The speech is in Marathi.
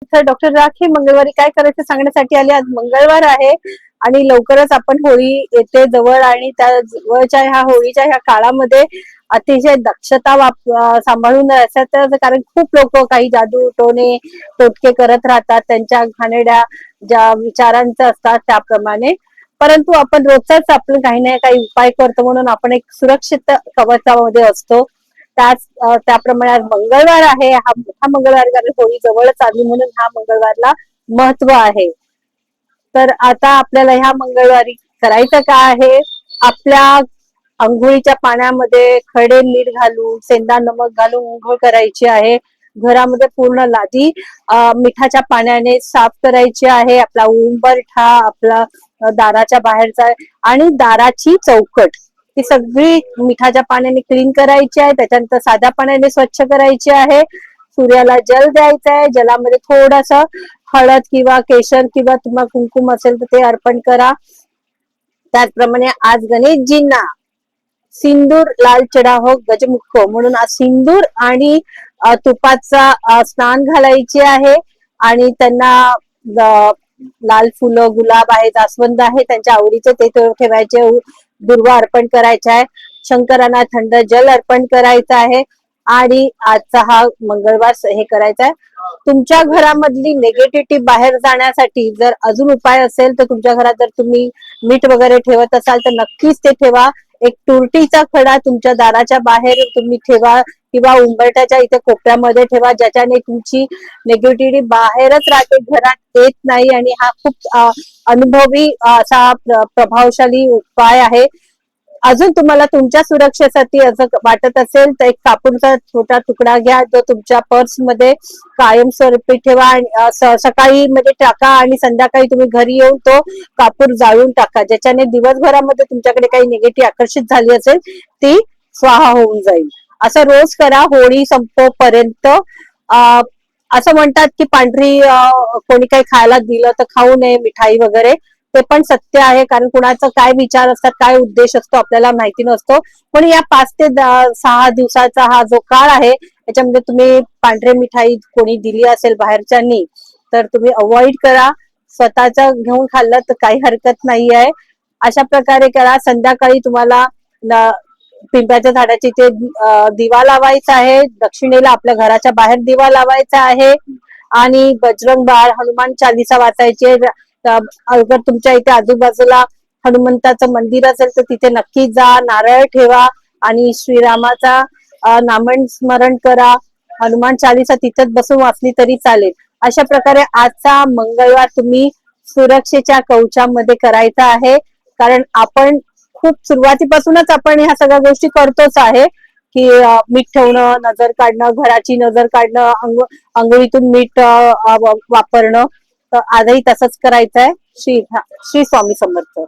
तर डॉक्टर राखे मंगळवारी काय करायचं सांगण्यासाठी आले. आज मंगळवार आहे आणि लवकरच आपण होळी येते जवळ आणि त्या जवळच्या ह्या होळीच्या ह्या काळामध्ये अतिशय दक्षता सांभाळून राहायचं, कारण खूप लोक काही जादू टोणे टोटके करत राहतात त्यांच्या घाणेरड्या ज्या विचारांचं असतात त्याप्रमाणे. परंतु आपण रोजचाच आपण काही ना काही उपाय करतो म्हणून आपण एक सुरक्षित कवचामध्ये असतो. त्याप्रमाणे आज मंगळवार आहे. हा मंगळवार कारण होळी जवळच आली म्हणून हा मंगळवारला महत्व आहे. तर आता आपल्याला ह्या मंगळवारी करायचं काय आहे, आपल्या अंघोळीच्या पाण्यामध्ये खडे मीठ घालून सेंदा नमक घालून अंघोळ करायची आहे. घरामध्ये पूर्ण लादी मिठाच्या पाण्याने साफ करायची आहे. आपला उंबरठा, आपला दाराच्या बाहेरचा आणि दाराची चौकट ती सगळी मिठाच्या पाण्याने क्लीन करायची आहे. त्याच्यानंतर साध्या पाण्याने स्वच्छ करायची आहे. सूर्याला जल द्यायचं आहे. जलामध्ये थोडस हळद किंवा केशर किंवा तुम्हाला कुंकुम असेल तर ते अर्पण करा. त्याचप्रमाणे आज गणेशजींना सिंदूर लाल चढा हो गजमुख म्हणून आज सिंदूर आणि तुपाचा स्नान घालायचे आहे. आणि त्यांना लाल फुलं, गुलाब आहे, जास्वंद आहे, त्यांच्या आवडीचे ते ठेवायचे. दुर्वा अर्पण करायचा आहे. शंकरांना थंड जल अर्पण करायचं आहे. आणि आजचा हा मंगळवार हे करायचा आहे. तुमच्या घरामधली नेगेटिव्हिटी बाहेर जाण्यासाठी जर अजून उपाय असेल तर तुमच्या घरात जर तुम्ही मीठ वगैरे ठेवत असाल तर नक्कीच ते ठेवा. एक तुरटीचा खडा तुमच्या दाराच्या बाहेर तुम्ही ठेवा किंवा उंबरठ्याच्या इथे कोपऱ्यामध्ये ठेवा, ज्याच्याने तुमची नेगेटिव्हिटी बाहेरच राहते, घरात येत नाही. आणि हा खूप अनुभवी असा प्रभावशाली उपाय आहे. अजून तुम्हाला तुमच्या सुरक्षेसाठी असं वाटत असेल तर एक कापूरचा छोटा तुकडा घ्या, जो तुमच्या पर्स मध्ये कायमस्वरूपी ठेवा आणि सकाळी मध्ये टाका आणि संध्याकाळी तुम्ही घरी येऊन तो कापूर जाळून टाका, ज्याच्याने दिवसभरामध्ये तुमच्याकडे काही निगेटिव्ह आकर्षित झाली असेल ती स्वाहा होऊन जाईल. असं रोज करा होळी संपोपर्यंत. असं म्हणतात की पांढरी कोणी काही खायला दिलं तर खाऊ नये मिठाई वगैरे, ते पण सत्य आहे, कारण कुणाचं काय विचार असतात, काय उद्देश असतो आपल्याला माहिती नसतो. पण या 5 ते 6 दिवसाचा हा जो काळ आहे याच्यामध्ये तुम्ही पांढरे मिठाई कोणी दिली असेल बाहेरच्यांनी तर तुम्ही अवॉइड करा. स्वतःच घेऊन खाल्लं तर काही हरकत नाही आहे. अशा प्रकारे करा. संध्याकाळी तुम्हाला पिंपळाच्या झाडाची ते दिवा लावायचा आहे. दक्षिणेला आपल्या घराच्या बाहेर दिवा लावायचा आहे. आणि बजरंग बाळ, हनुमान चालीसा वाचायची. अगर तुमच्या इथे आजूबाजूला हनुमंताचं मंदिर असेल तर तिथे नक्की जा, नारळ ठेवा आणि श्रीरामाचा नामन स्मरण करा. हनुमान चालीसा तिथेच बसून वाचली तरी चालेल. अशा प्रकारे आजचा मंगळवार तुम्ही सुरक्षेच्या कवचामध्ये करायचा आहे, कारण आपण खूप सुरुवातीपासूनच आपण ह्या सगळ्या गोष्टी करतोच आहे की मीठ ठेवणं, नजर काढणं, घराची नजर काढणं, अंघोळीतून मीठ वापरणं. तर आजही तसंच करायचं आहे. श्री स्वामी समर्थ.